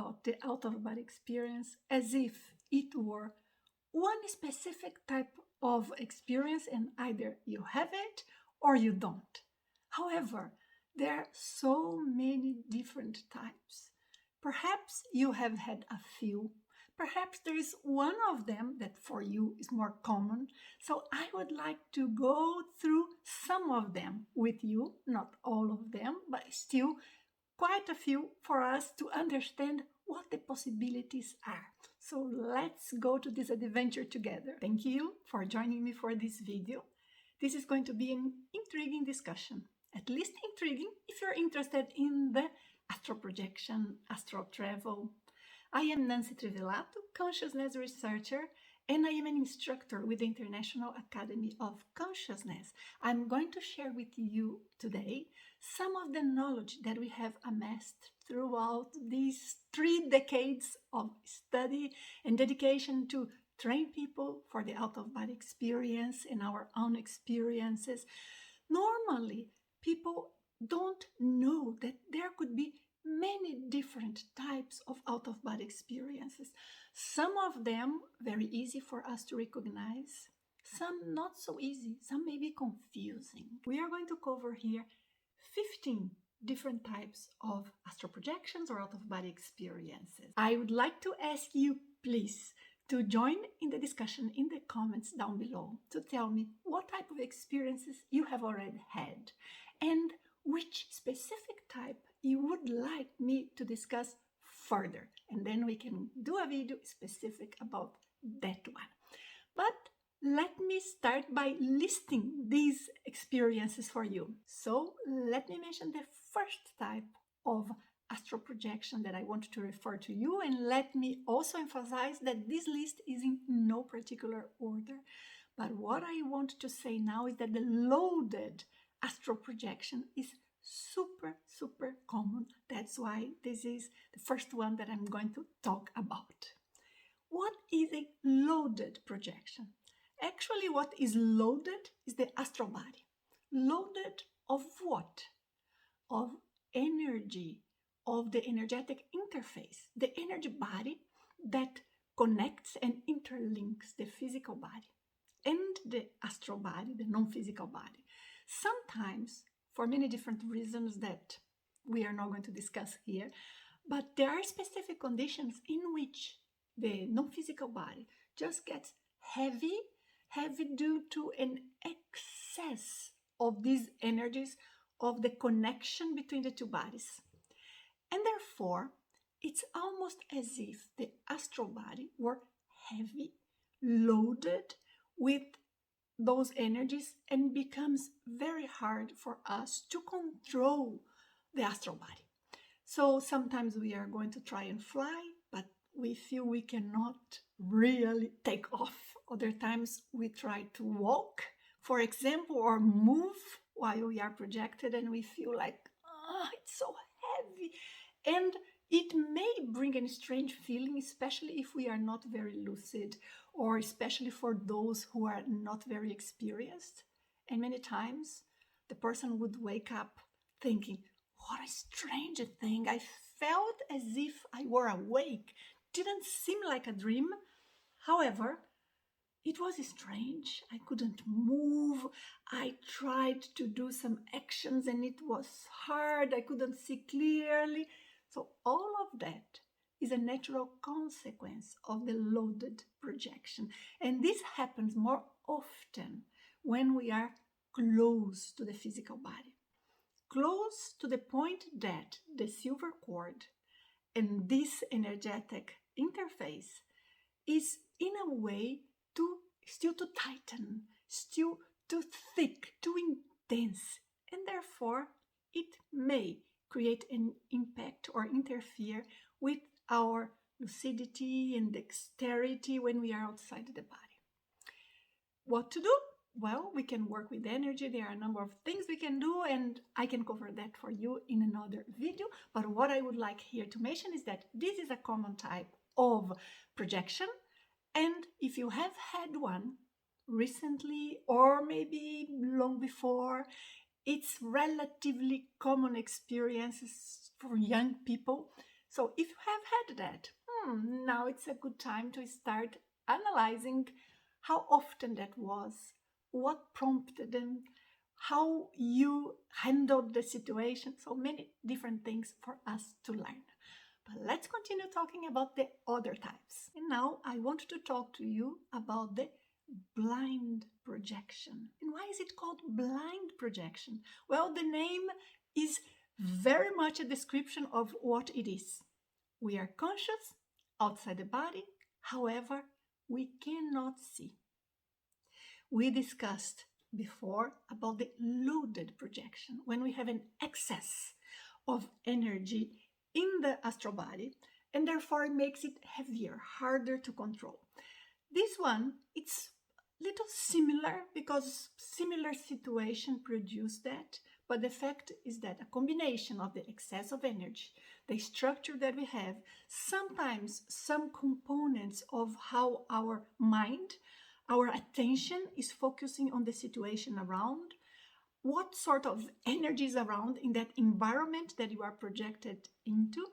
about the out-of-body experience as if it were one specific type of experience and either you have it or you don't. However, there are so many different types. Perhaps you have had a few. Perhaps there is one of them that for you is more common. So I would like to go through some of them with you, not all of them, but still quite a few for us to understand what the possibilities are. So let's go to this adventure together. Thank you for joining me for this video. This is going to be an intriguing discussion, at least intriguing if you're interested in the astral projection, astral travel. I am Nanci Trivellato, consciousness researcher, and I am an instructor with the International Academy of Consciousness. I'm going to share with you today some of the knowledge that we have amassed throughout these 3 decades of study and dedication to train people for the out-of-body experience and our own experiences. Normally, people don't know that there could be many different types of out-of-body experiences. Some of them very easy for us to recognize, some not so easy, some may be confusing. We are going to cover here 15 different types of astral projections or out-of-body experiences. I would like to ask you, please, to join in the discussion in the comments down below to tell me what type of experiences you have already had and which specific type you would like me to discuss further. And then we can do a video specific about that one. But let me start by listing these experiences for you. So let me mention the first type of astral projection that I want to refer to you, and let me also emphasize that this list is in no particular order. But what I want to say now is that the loaded astral projection is super common. That's why this is the first one that I'm going to talk about. What is a loaded projection? Actually, what is loaded is the astral body. Loaded of what? Of energy, of the energetic interface, the energy body that connects and interlinks the physical body and the astral body, the non-physical body. Sometimes, for many different reasons that we are not going to discuss here, but there are specific conditions in which the non-physical body just gets heavy due to an excess of these energies of the connection between the two bodies. And therefore, it's almost as if the astral body were heavy, loaded with those energies, and becomes very hard for us to control the astral body. So sometimes we are going to try and fly, but we feel we cannot really take off. Other times we try to walk, for example, or move while we are projected, and we feel like, it's so heavy. And it may bring a strange feeling, especially if we are not very lucid, or especially for those who are not very experienced. And many times the person would wake up thinking, what a strange thing. I felt as if I were awake. Didn't seem like a dream. However, it was strange. I couldn't move. I tried to do some actions and it was hard. I couldn't see clearly. So all of that is a natural consequence of the loaded projection. And this happens more often when we are close to the physical body. Close to the point that the silver cord and this energetic interface is in a way still too tighten, still too thick, too intense, and therefore it may create an impact or interfere with our lucidity and dexterity when we are outside the body. What to do? Well, we can work with energy. There are a number of things we can do, and I can cover that for you in another video. But what I would like here to mention is that this is a common type of projection. And if you have had one recently or maybe long before, it's relatively common experiences for young people. So if you have had that, now it's a good time to start analyzing how often that was, what prompted them, how you handled the situation. So many different things for us to learn. But let's continue talking about the other types. And now I want to talk to you about the blind projection. And why is it called blind projection? Well, the name is very much a description of what it is. We are conscious outside the body, however, we cannot see. We discussed before about the loaded projection, when we have an excess of energy in the astral body, and therefore it makes it heavier, harder to control. This one, it's little similar because similar situation produce that, but the fact is that a combination of the excess of energy, the structure that we have, sometimes some components of how our mind, our attention is focusing on the situation around, what sort of energy is around in that environment that you are projected into,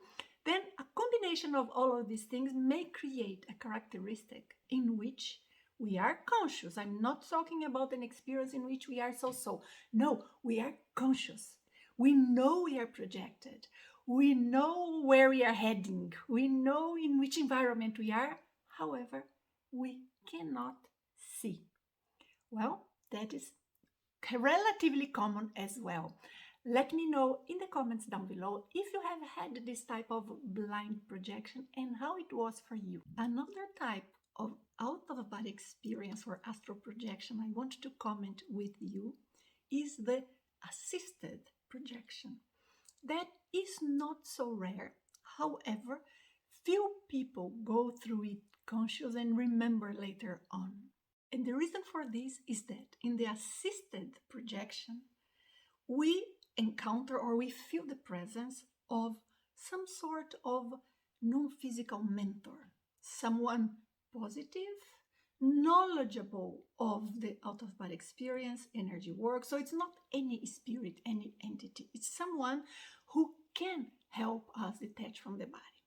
then a combination of all of these things may create a characteristic in which we are conscious. I'm not talking about an experience in which we are so. No, we are conscious. We know we are projected. We know where we are heading. We know in which environment we are. However, we cannot see. Well, that is relatively common as well. Let me know in the comments down below if you have had this type of blind projection and how it was for you. Another type of out-of-body experience or astral projection I want to comment with you is the assisted projection. That is not so rare. However, few people go through it conscious and remember later on. And the reason for this is that in the assisted projection, we encounter or we feel the presence of some sort of non-physical mentor, someone positive, knowledgeable of the out-of-body experience, energy work. So it's not any spirit, any entity. It's someone who can help us detach from the body.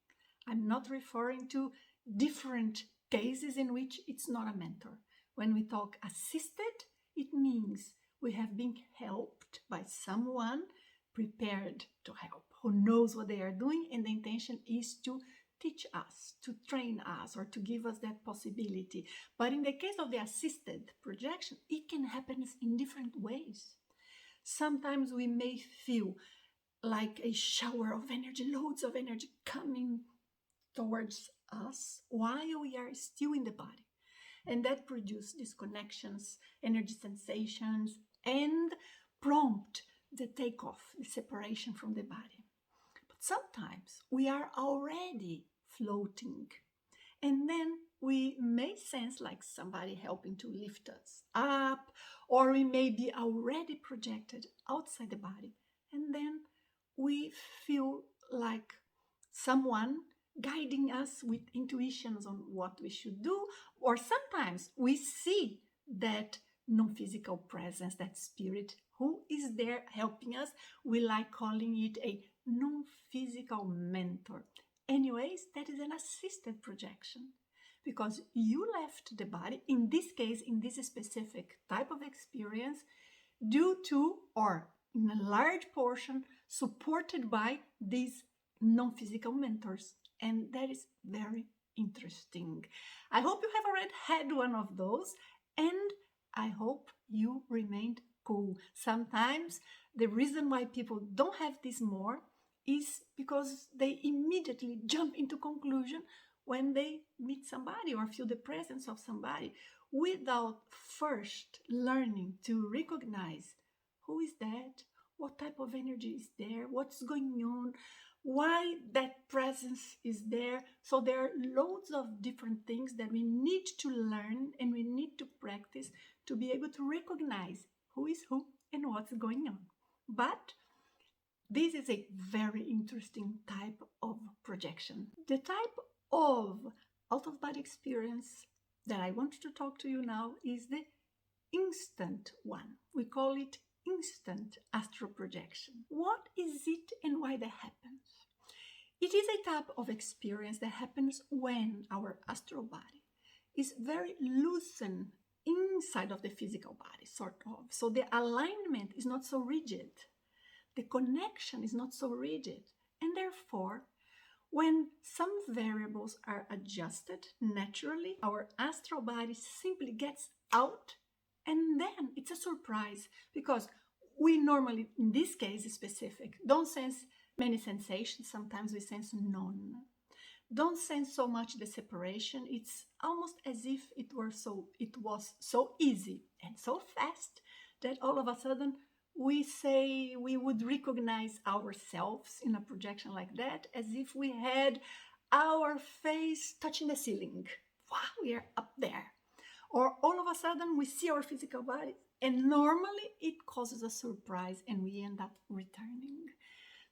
I'm not referring to different cases in which it's not a mentor. When we talk assisted, it means we have been helped by someone prepared to help, who knows what they are doing, and the intention is to teach us, to train us, or to give us that possibility. But in the case of the assisted projection, it can happen in different ways. Sometimes we may feel like a shower of energy, loads of energy coming towards us while we are still in the body. And that produces disconnections, energy sensations, and prompt the takeoff, the separation from the body. But sometimes we are already floating, and then we may sense like somebody helping to lift us up, or we may be already projected outside the body, and then we feel like someone guiding us with intuitions on what we should do, or sometimes we see that non-physical presence, that spirit who is there helping us. We like calling it a non-physical mentor. Anyways, that is an assisted projection because you left the body, in this case, in this specific type of experience, due to, or in a large portion, supported by these non-physical mentors. And that is very interesting. I hope you have already had one of those, and I hope you remained cool. Sometimes the reason why people don't have this more is because they immediately jump into conclusion when they meet somebody or feel the presence of somebody without first learning to recognize who is that, what type of energy is there, what's going on, why that presence is there. So there are loads of different things that we need to learn and we need to practice to be able to recognize who is who and what's going on. But this is a very interesting type of projection. The type of out-of-body experience that I want to talk to you now is the instant one. We call it instant astral projection. What is it and why that happens? It is a type of experience that happens when our astral body is very loosened inside of the physical body, sort of. So the alignment is not so rigid. The connection is not so rigid. And therefore, when some variables are adjusted naturally, our astral body simply gets out, and then it's a surprise because we normally, in this case specific, don't sense many sensations. Sometimes we sense none. Don't sense so much the separation. It's almost as if it was so easy and so fast that all of a sudden we say we would recognize ourselves in a projection like that as if we had our face touching the ceiling. Wow, we are up there. Or all of a sudden we see our physical body, and normally it causes a surprise and we end up returning.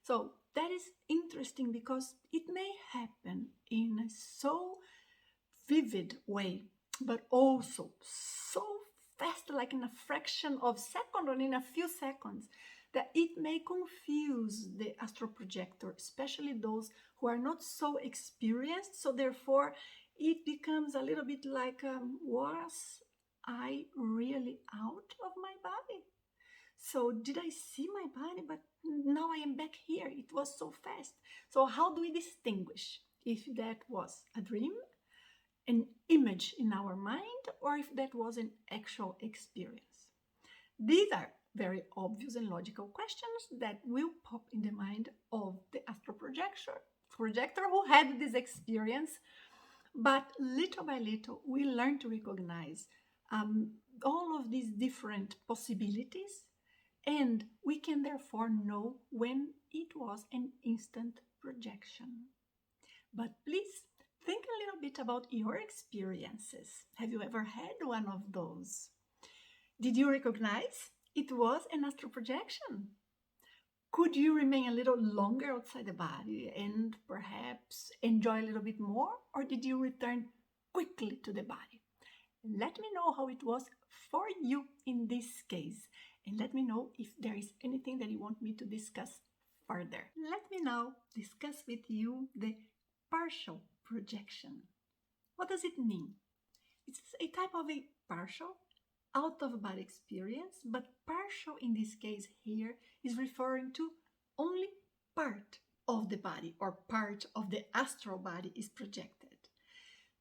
So that is interesting because it may happen in a so vivid way, but also so fast, like in a fraction of a second or in a few seconds, that it may confuse the astral projector, especially those who are not so experienced. So therefore, it becomes a little bit like, was I really out of my body? So did I see my body? But now I am back here. It was so fast. So how do we distinguish if that was a dream, an image in our mind, or if that was an actual experience? These are very obvious and logical questions that will pop in the mind of the astral projector who had this experience. But little by little, we learn to recognize all of these different possibilities, and we can therefore know when it was an instant projection. But please think a little bit about your experiences. Have you ever had one of those? Did you recognize it was an astral projection? Could you remain a little longer outside the body and perhaps enjoy a little bit more? Or did you return quickly to the body? Let me know how it was for you in this case. And let me know if there is anything that you want me to discuss further. Let me now discuss with you the partial projection. What does it mean? It's a type of a partial out-of-body experience, but partial in this case here is referring to only part of the body or part of the astral body is projected.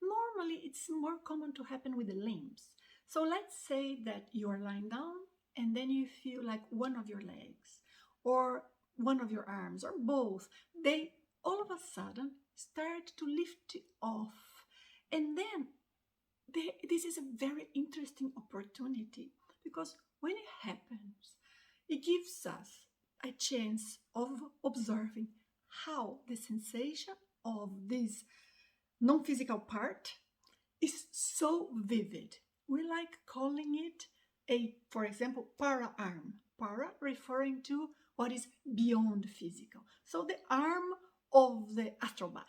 Normally, it's more common to happen with the limbs. So let's say that you are lying down and then you feel like one of your legs or one of your arms or both, they all of a sudden start to lift off. And then this is a very interesting opportunity because when it happens, it gives us a chance of observing how the sensation of this non-physical part is so vivid. We like calling it for example, para-arm. Para referring to what is beyond physical. So the arm of the astral body.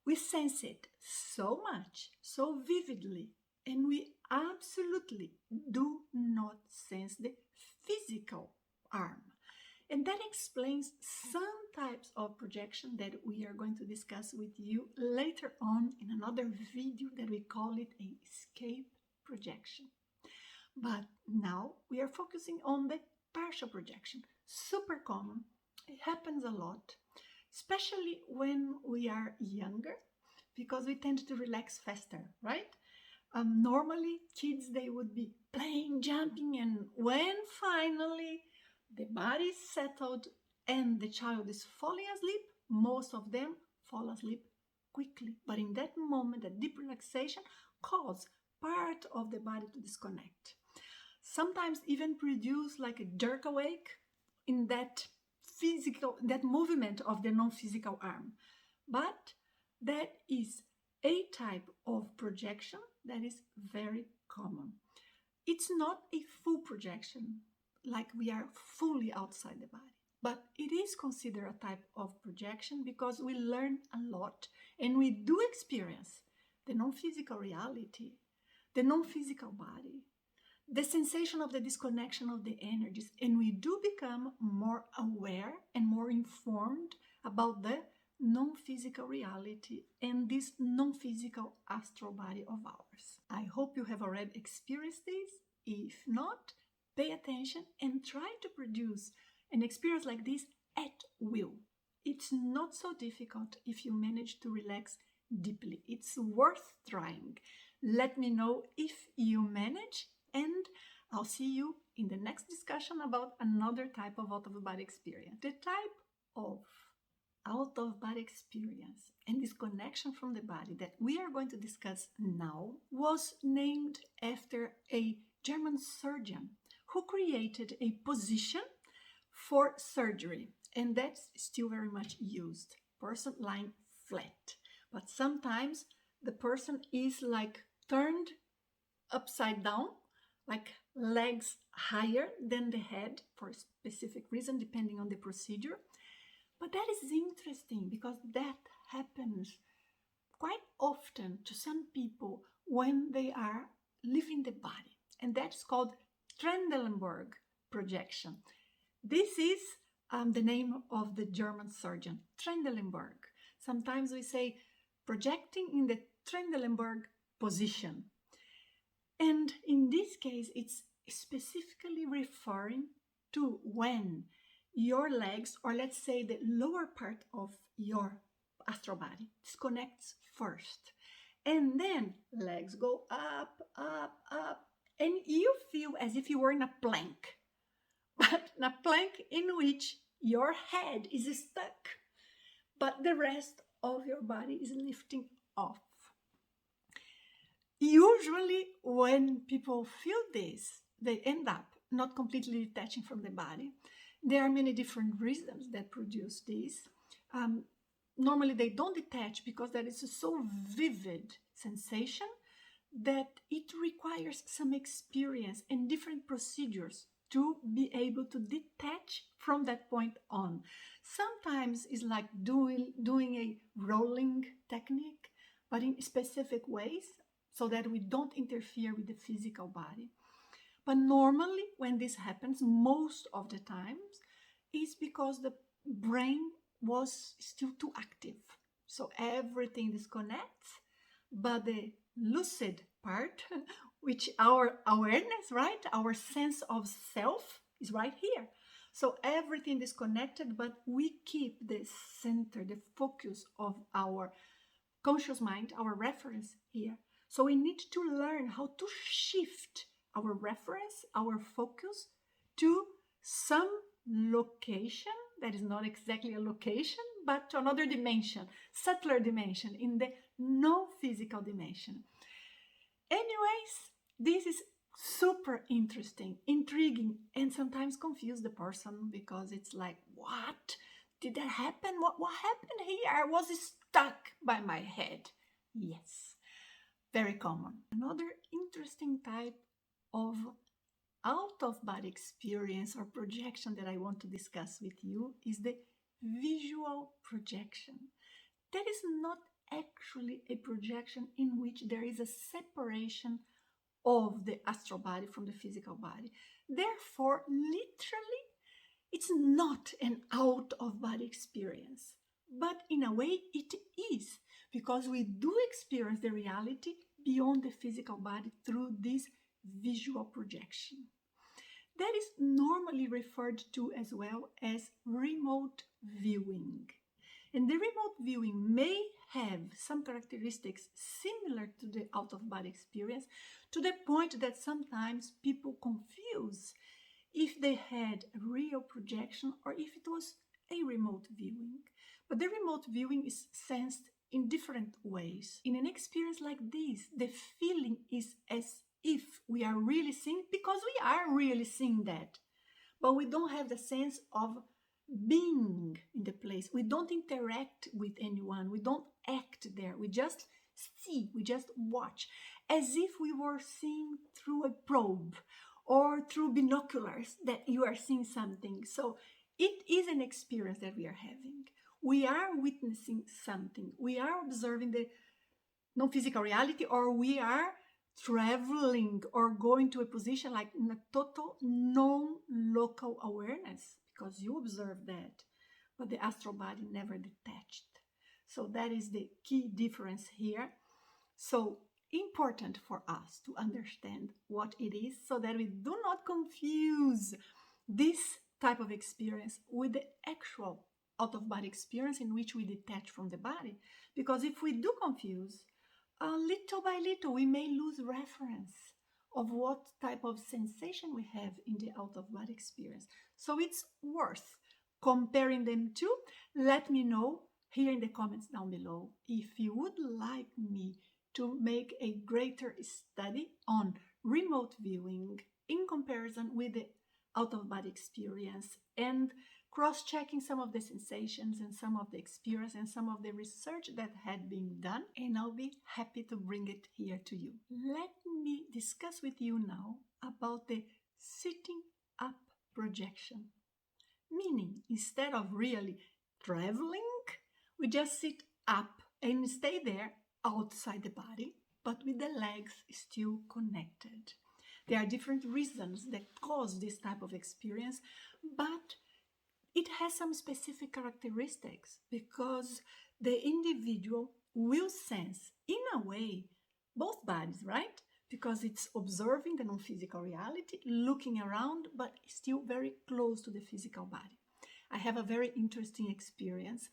We sense it so much, so vividly, and we absolutely do not sense the physical arm. And that explains some types of projection that we are going to discuss with you later on in another video that we call it a escape projection. But now we are focusing on the partial projection. Super common. It happens a lot, especially when we are younger, because we tend to relax faster, right? Normally, kids, they would be playing, jumping, and when finally the body is settled and the child is falling asleep, most of them fall asleep quickly. But in that moment, a deep relaxation causes part of the body to disconnect. Sometimes even produce like a jerk awake in that movement of the non-physical arm. But that is a type of projection that is very common. It's not a full projection, like we are fully outside the body, but it is considered a type of projection because we learn a lot and we do experience the non-physical reality, the non-physical body, the sensation of the disconnection of the energies, and we do become more aware and more informed about the non-physical reality and this non-physical astral body of ours. I hope you have already experienced this. If not, pay attention and try to produce an experience like this at will. It's not so difficult if you manage to relax deeply. It's worth trying. Let me know if you manage, and I'll see you in the next discussion about another type of out-of-body experience. The type of out-of-body experience and this connection from the body that we are going to discuss now was named after a German surgeon who created a position for surgery, and that's still very much used. Person lying flat, but sometimes the person is like turned upside down, like legs higher than the head for a specific reason, depending on the procedure. But that is interesting because that happens quite often to some people when they are leaving the body, and that's called Trendelenburg projection. This is the name of the German surgeon, Trendelenburg. Sometimes we say projecting in the Trendelenburg position. And in this case, it's specifically referring to when your legs, or let's say the lower part of your astral body, disconnects first. And then legs go up, up, up, and you feel as if you were in a plank, but in a plank in which your head is stuck, but the rest of your body is lifting off. Usually when people feel this, they end up not completely detaching from the body. There are many different reasons that produce this. Normally they don't detach because that is a so vivid sensation that it requires some experience and different procedures to be able to detach from that point on. Sometimes it's like doing a rolling technique, but in specific ways so that we don't interfere with the physical body. But normally when this happens, most of the times, is because the brain was still too active. So everything disconnects, but the lucid part, which our awareness, right? Our sense of self is right here. So everything disconnected, but we keep the center, the focus of our conscious mind, our reference here. So we need to learn how to shift our reference, our focus to some location that is not exactly a location, but to another dimension, subtler dimension, in the non-physical dimension. Anyways, this is super interesting, intriguing, and sometimes confuse the person because it's like, what? Did that happen? What happened here? I was stuck by my head. Yes, very common. Another interesting type of out-of-body experience or projection that I want to discuss with you is the visual projection. That is not actually a projection in which there is a separation of the astral body from the physical body. Therefore, literally, it's not an out-of-body experience. But in a way, it is, because we do experience the reality beyond the physical body through this visual projection. That is normally referred to as well as remote viewing. And the remote viewing may have some characteristics similar to the out-of-body experience, to the point that sometimes people confuse if they had a real projection or if it was a remote viewing. But the remote viewing is sensed in different ways. In an experience like this, the feeling is as if we are really seeing, because we are really seeing that, but we don't have the sense of being in the place. We don't interact with anyone. We don't act there. We just see, we just watch, as if we were seeing through a probe or through binoculars that you are seeing something. So it is an experience that we are having. We are witnessing something. We are observing the non-physical reality, or we are traveling or going to a position like in a total non-local awareness, because you observe that, but the astral body never detached. So that is the key difference here. So important for us to understand what it is so that we do not confuse this type of experience with the actual out-of-body experience in which we detach from the body. Because if we do confuse, little by little, we may lose reference of what type of sensation we have in the out-of-body experience. So it's worth comparing them two. Let me know here in the comments down below if you would like me to make a greater study on remote viewing in comparison with the out-of-body experience and cross-checking some of the sensations and some of the experience and some of the research that had been done, and I'll be happy to bring it here to you. Let me discuss with you now about the sitting up projection. Meaning, instead of really traveling, we just sit up and stay there outside the body, but with the legs still connected. There are different reasons that cause this type of experience, but it has some specific characteristics because the individual will sense, in a way, both bodies, right? Because it's observing the non-physical reality, looking around, but still very close to the physical body. I have a very interesting experience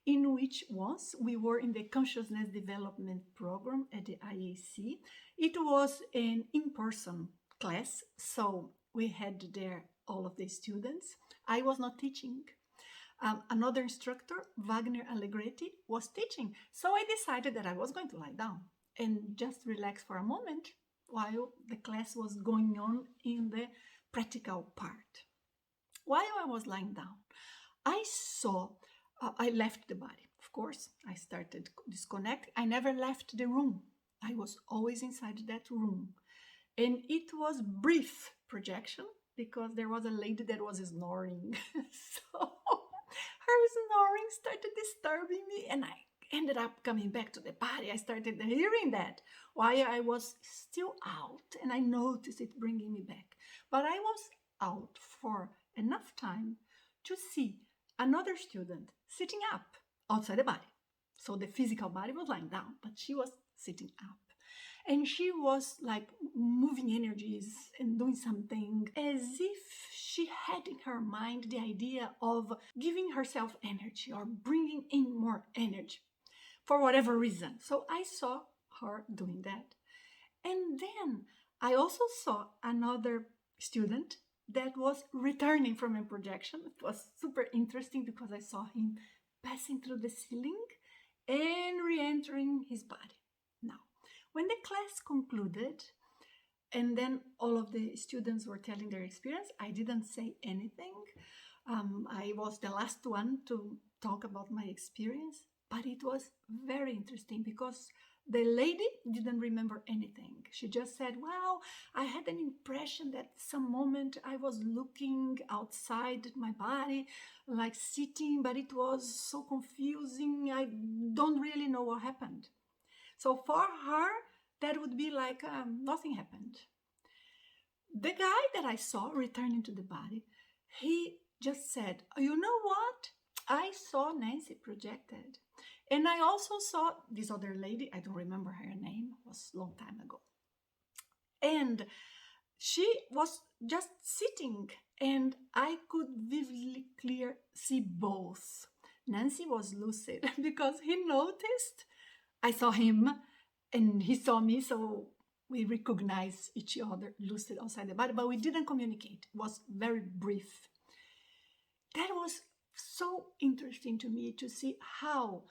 in which once we were in the consciousness development program at the IAC. It was an in-person class, so we had there all of the students. I was not teaching. Another instructor, Wagner Allegretti, was teaching. So I decided that I was going to lie down and just relax for a moment while the class was going on in the practical part. While I was lying down, I left the body. Of course, I started disconnect. I never left the room. I was always inside that room. And it was brief projection because there was a lady that was snoring. So her snoring started disturbing me and I ended up coming back to the body. I started hearing that while I was still out and I noticed it bringing me back. But I was out for enough time to see another student sitting up outside the body. So the physical body was lying down, but she was sitting up. And she was like moving energies and doing something as if she had in her mind the idea of giving herself energy or bringing in more energy for whatever reason. So I saw her doing that. And then I also saw another student that was returning from a projection. It was super interesting because I saw him passing through the ceiling and re-entering his body. Now, when the class concluded, and then all of the students were telling their experience, I didn't say anything. I was the last one to talk about my experience, but it was very interesting because the lady didn't remember anything. She just said, well, I had an impression that some moment I was looking outside my body, like sitting, but it was so confusing. I don't really know what happened. So for her, that would be like nothing happened. The guy that I saw returning to the body, he just said, you know what? I saw Nanci projected. And I also saw this other lady, I don't remember her name, it was a long time ago. And she was just sitting and I could vividly clear see both. Nanci was lucid because he noticed I saw him and he saw me, so we recognized each other lucid outside the body, but we didn't communicate. It was very brief. That was so interesting to me to see how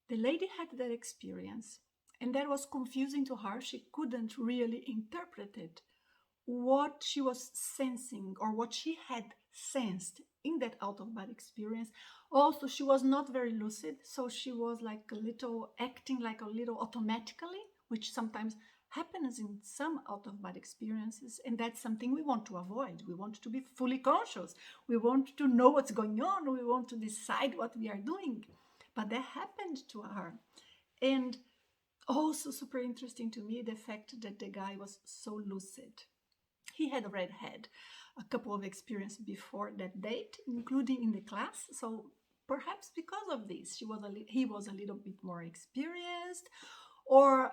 the lady had that experience, and that was confusing to her. She couldn't really interpret it, what she was sensing or what she had sensed in that out-of-body experience. Also, she was not very lucid, so she was like a little acting like a little automatically, which sometimes happens in some out-of-body experiences, and that's something we want to avoid. We want to be fully conscious. We want to know what's going on. We want to decide what we are doing. But that happened to her. And also super interesting to me, the fact that the guy was so lucid. He had already had a couple of experiences before that date, including in the class. So perhaps because of this, he was a little bit more experienced, or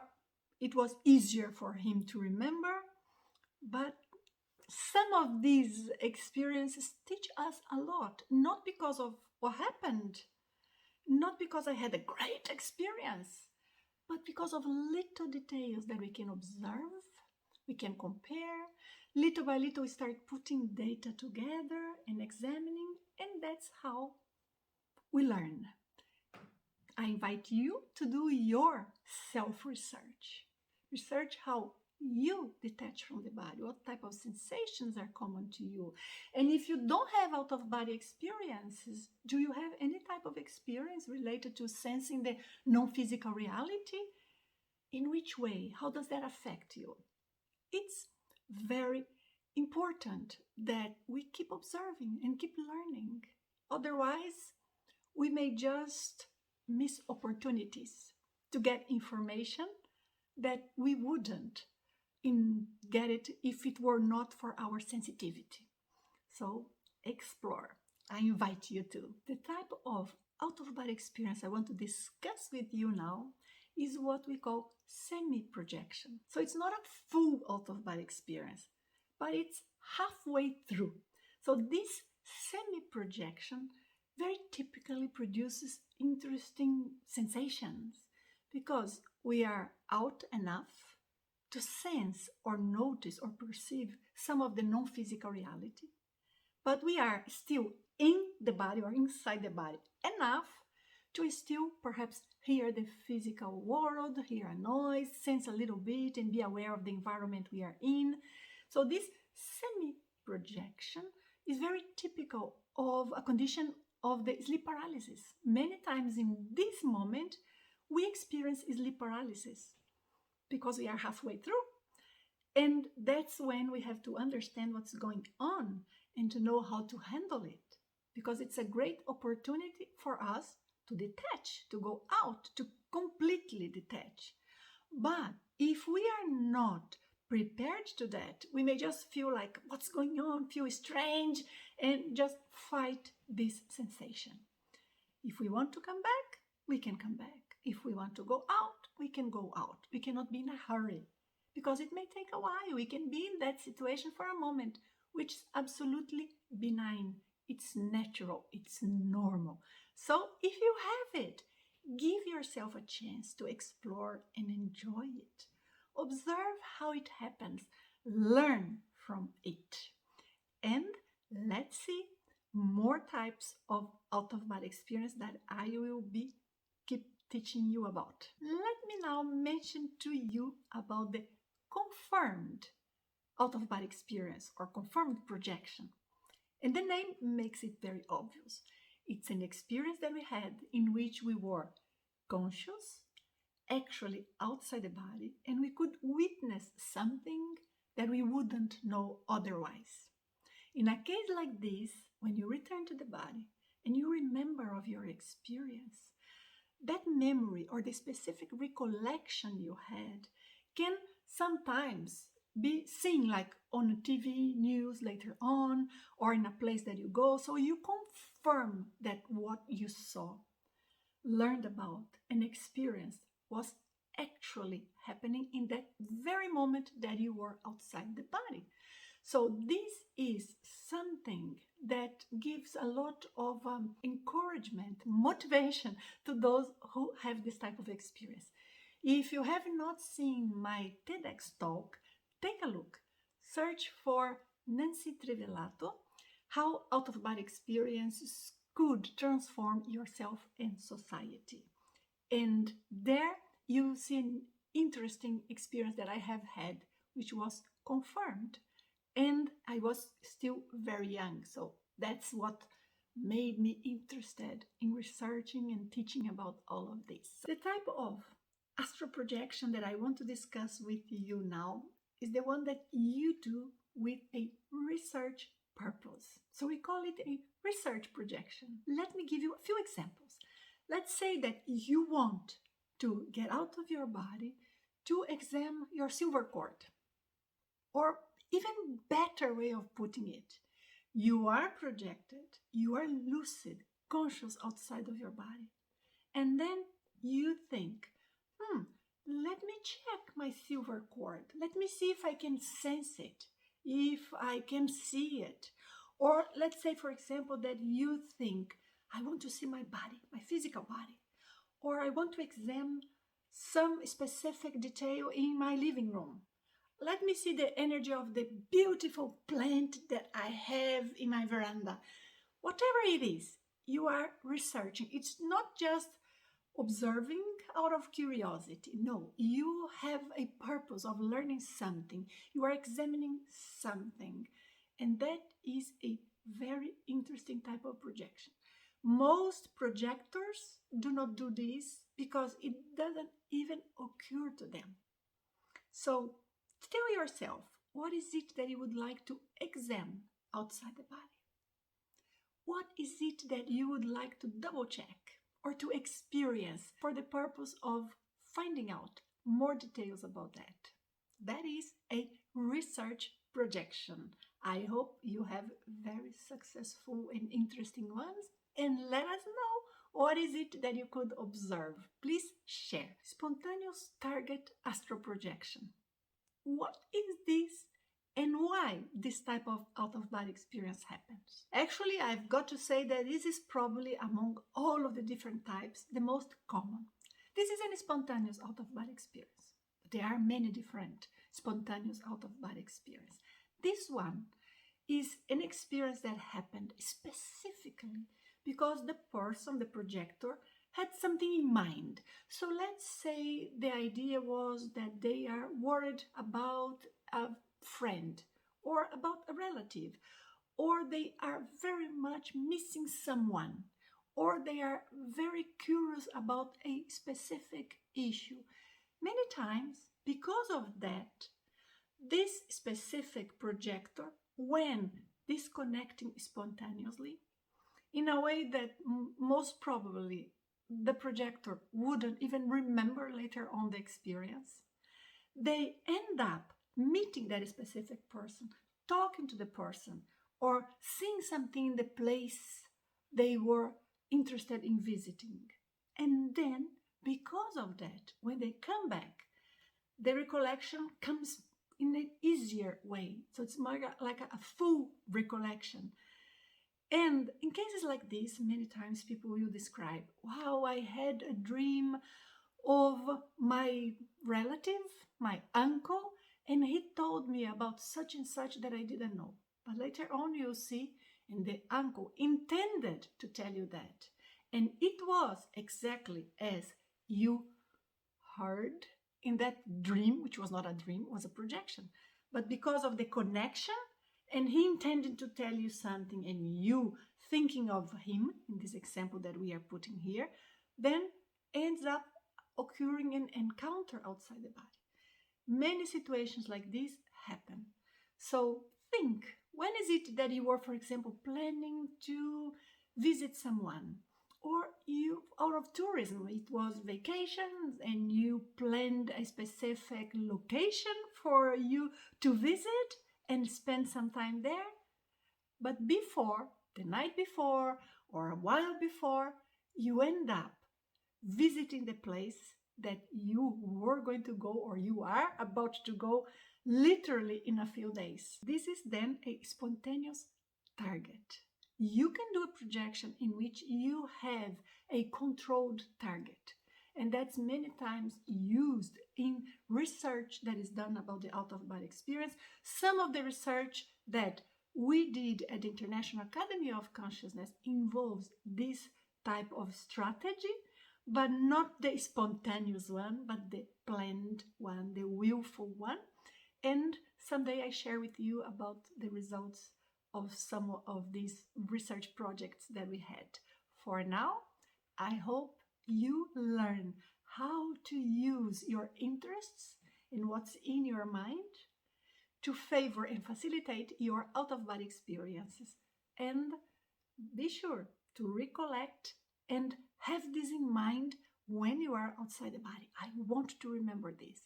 it was easier for him to remember. But some of these experiences teach us a lot, not because of what happened, not because I had a great experience, but because of little details that we can observe, we can compare. Little by little, we start putting data together and examining, and that's how we learn. I invite you to do your self-research. Research how you detach from the body, what type of sensations are common to you. And if you don't have out-of-body experiences, do you have any type of experience related to sensing the non-physical reality? In which way? How does that affect you? It's very important that we keep observing and keep learning. Otherwise, we may just miss opportunities to get information that we wouldn't get it if it were not for our sensitivity. So explore. I invite you to. The type of out-of-body experience I want to discuss with you now is what we call semi-projection. So it's not a full out-of-body experience, but it's halfway through. So this semi-projection very typically produces interesting sensations because we are out enough to sense or notice or perceive some of the non-physical reality, but we are still in the body or inside the body enough to still perhaps hear the physical world, hear a noise, sense a little bit, and be aware of the environment we are in. So this semi-projection is very typical of a condition of the sleep paralysis. Many times in this moment, we experience sleep paralysis because we are halfway through. And that's when we have to understand what's going on and to know how to handle it, because it's a great opportunity for us to detach, to go out, to completely detach. But if we are not prepared to that, we may just feel like, what's going on, feel strange, and just fight this sensation. If we want to come back, we can come back. If we want to go out, we can go out. We cannot be in a hurry because it may take a while. We can be in that situation for a moment, which is absolutely benign. It's natural. It's normal. So if you have it, give yourself a chance to explore and enjoy it. Observe how it happens. Learn from it. And let's see more types of out-of-body experience that I will keep teaching you about. Let me now mention to you about the confirmed out-of-body experience or confirmed projection. And the name makes it very obvious. It's an experience that we had in which we were conscious, actually outside the body, and we could witness something that we wouldn't know otherwise. In a case like this, when you return to the body and you remember of your experience, that memory or the specific recollection you had can sometimes be seen like on a TV news later on or in a place that you go. So you confirm that what you saw, learned about, and experienced was actually happening in that very moment that you were outside the body. So this is something that gives a lot of encouragement, motivation to those who have this type of experience. If you have not seen my TEDx talk, take a look. Search for Nanci Trivellato, how out-of-body experiences could transform yourself and society. And there you see an interesting experience that I have had, which was confirmed. And I was still very young, so that's what made me interested in researching and teaching about all of this. The type of astral projection that I want to discuss with you now is the one that you do with a research purpose. So we call it a research projection. Let me give you a few examples. Let's say that you want to get out of your body to examine your silver cord, or even better way of putting it, you are projected, you are lucid, conscious outside of your body. And then you think, let me check my silver cord. Let me see if I can sense it, if I can see it. Or let's say, for example, that you think, I want to see my body, my physical body. Or I want to examine some specific detail in my living room. Let me see the energy of the beautiful plant that I have in my veranda. Whatever it is, you are researching. It's not just observing out of curiosity. No, you have a purpose of learning something. You are examining something. And that is a very interesting type of projection. Most projectors do not do this because it doesn't even occur to them. So tell yourself, what is it that you would like to examine outside the body? What is it that you would like to double check or to experience for the purpose of finding out more details about that? That is a research projection. I hope you have very successful and interesting ones, and let us know what is it that you could observe. Please share. Spontaneous target astral projection. What is this and why this type of out-of-body experience happens? Actually, I've got to say that this is probably among all of the different types the most common. This is a spontaneous out-of-body experience. There are many different spontaneous out-of-body experience. This one is an experience that happened specifically because the person, the projector, had something in mind. So let's say the idea was that they are worried about a friend or about a relative, or they are very much missing someone, or they are very curious about a specific issue. Many times, because of that, this specific projector, when disconnecting spontaneously, in a way that most probably the projector wouldn't even remember later on the experience, they end up meeting that specific person, talking to the person, or seeing something in the place they were interested in visiting. And then, because of that, when they come back, the recollection comes in an easier way. So it's more like a full recollection. And in cases like this, many times people will describe, wow, I had a dream of my relative, my uncle, and he told me about such and such that I didn't know. But later on you'll see, and the uncle intended to tell you that. And it was exactly as you heard in that dream, which was not a dream, was a projection. But because of the connection, and he intended to tell you something, and you thinking of him, in this example that we are putting here, then ends up occurring an encounter outside the body. Many situations like this happen. So think, when is it that you were, for example, planning to visit someone? Or you, out of tourism, it was vacations and you planned a specific location for you to visit and spend some time there. But before, the night before, or a while before, you end up visiting the place that you were going to go, or you are about to go, literally in a few days. This is then a spontaneous target. You can do a projection in which you have a controlled target. And that's many times used in research that is done about the out-of-body experience. Some of the research that we did at the International Academy of Consciousness involves this type of strategy, but not the spontaneous one, but the planned one, the willful one. And someday I share with you about the results of some of these research projects that we had. For now, I hope you learn how to use your interests and what's in your mind to favor and facilitate your out-of-body experiences. And be sure to recollect and have this in mind when you are outside the body. I want to remember this.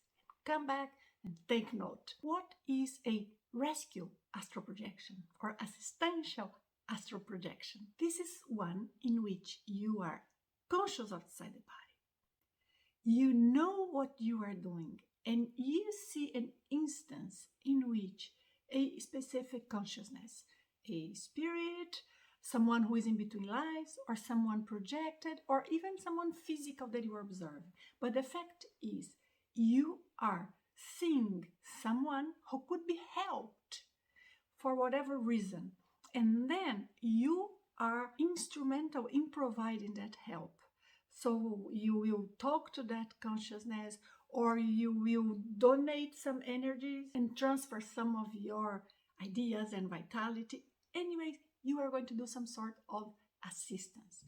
Come back and take note. What is a rescue astral projection or assistential astral projection. This is one in which you are conscious outside the body. You know what you are doing, and you see an instance in which a specific consciousness, a spirit, someone who is in between lives, or someone projected, or even someone physical that you observe. But the fact is, you are seeing someone who could be helped for whatever reason. And then you are instrumental in providing that help. So you will talk to that consciousness, or you will donate some energies and transfer some of your ideas and vitality. Anyways, you are going to do some sort of assistance.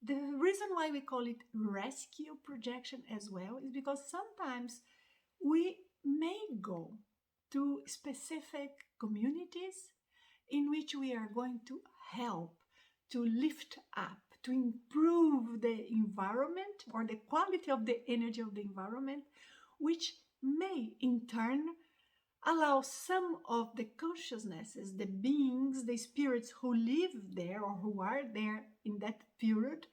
The reason why we call it rescue projection as well is because sometimes we may go to specific communities in which we are going to help, to lift up, to improve the environment or the quality of the energy of the environment, which may in turn allow some of the consciousnesses, the beings, the spirits who live there or who are there in that period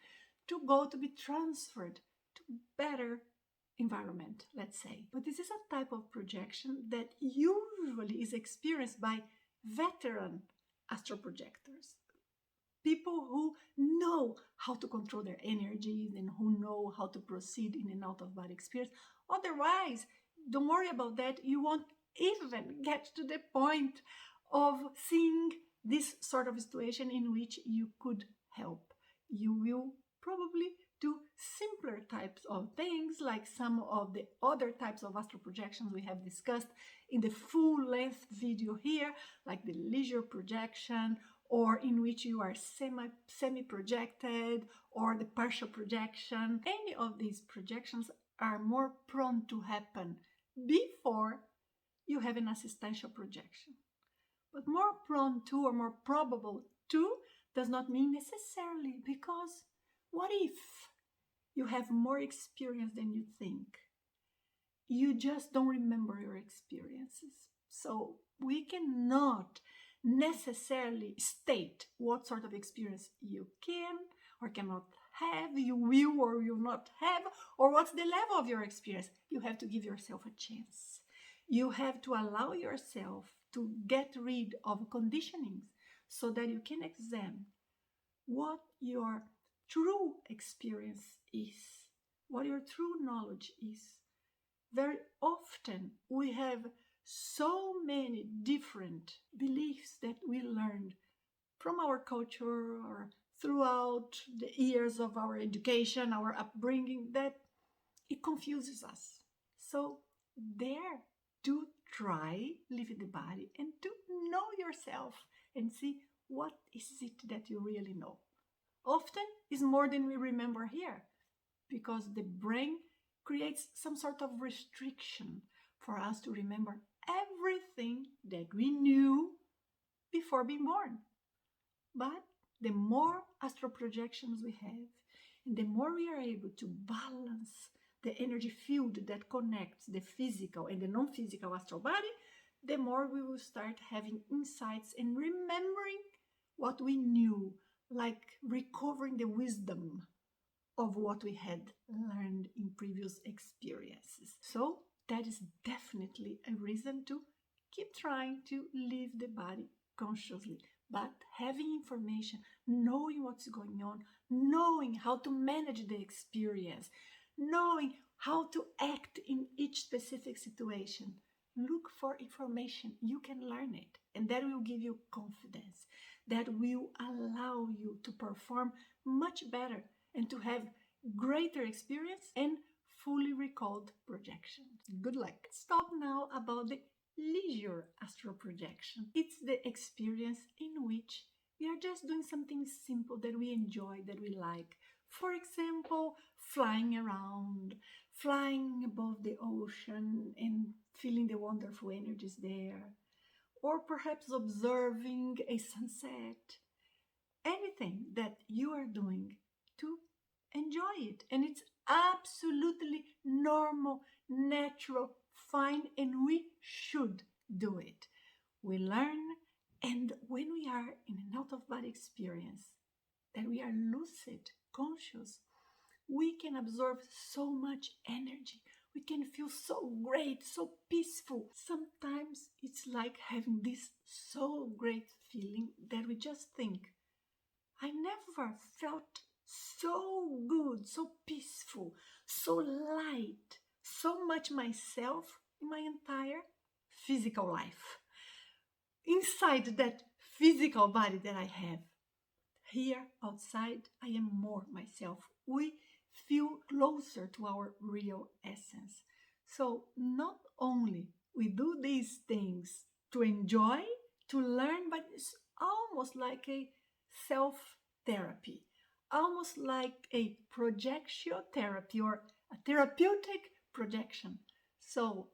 to go to be transferred to better environment, let's say. But this is a type of projection that usually is experienced by veteran astral projectors. People who know how to control their energies and who know how to proceed in and out of body experience. Otherwise, don't worry about that. You won't even get to the point of seeing this sort of situation in which you could help. You will probably do simpler types of things, like some of the other types of astral projections we have discussed in the full-length video here, like the LEASURE projection, or in which you are semi-projected, or the partial projection. Any of these projections are more prone to happen before you have an assistential projection. But more prone to or more probable to does not mean necessarily, because what if you have more experience than you think? You just don't remember your experiences. So we cannot necessarily state what sort of experience you can or cannot have, you will or will not have, or what's the level of your experience. You have to give yourself a chance. You have to allow yourself to get rid of conditionings so that you can examine what your true experience is, what your true knowledge is. Very often we have so many different beliefs that we learned from our culture or throughout the years of our education, our upbringing, that it confuses us. So dare to try leaving the body and to know yourself and see what is it that you really know. Often is more than we remember here, because the brain creates some sort of restriction for us to remember everything that we knew before being born. But the more astral projections we have, and the more we are able to balance the energy field that connects the physical and the non-physical astral body, the more we will start having insights and remembering what we knew, like recovering the wisdom of what we had learned in previous experiences. So that is definitely a reason to keep trying to leave the body consciously, but having information, knowing what's going on, knowing how to manage the experience, knowing how to act in each specific situation. Look for information. You can learn it, and that will give you confidence. That will allow you to perform much better and to have greater experience and fully recalled projections. Good luck. Let's talk now about the leisure astral projection. It's the experience in which we are just doing something simple that we enjoy, that we like. For example, flying around, flying above the ocean and feeling the wonderful energies there. Or perhaps observing a sunset. Anything that you are doing to enjoy it. And it's absolutely normal, natural, fine, and we should do it. We learn And when we are in an out-of-body experience, that we are lucid, conscious, we can absorb so much energy. We can feel so great, so peaceful. Sometimes it's like having this so great feeling that we just think, I never felt so good, so peaceful, so light, so much myself in my entire physical life. Inside that physical body that I have, here outside, I am more myself. We feel closer to our real essence. So not only we do these things to enjoy, to learn, but it's almost like a self-therapy, almost like a projection therapy or a therapeutic projection. So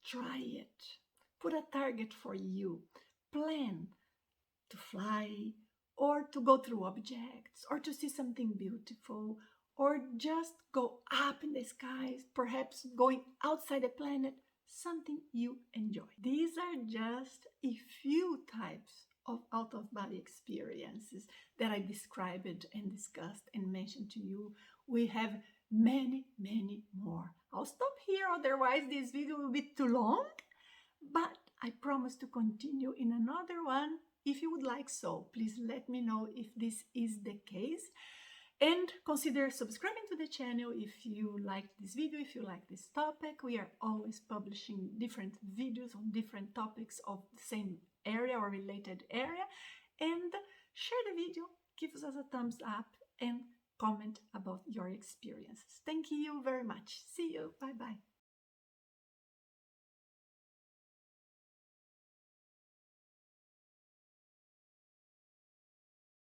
try it. Put a target for you. Plan to fly, or to go through objects, or to see something beautiful, or just go up in the skies, perhaps going outside the planet, something you enjoy. These are just a few types of out-of-body experiences that I described and discussed and mentioned to you. We have many, many more. I'll stop here, otherwise this video will be too long, but I promise to continue in another one. If you would like so, please let me know if this is the case. And consider subscribing to the channel if you like this video, if you like this topic. We are always publishing different videos on different topics of the same area or related area. And share the video, give us a thumbs up, and comment about your experiences. Thank you very much. See you. Bye-bye.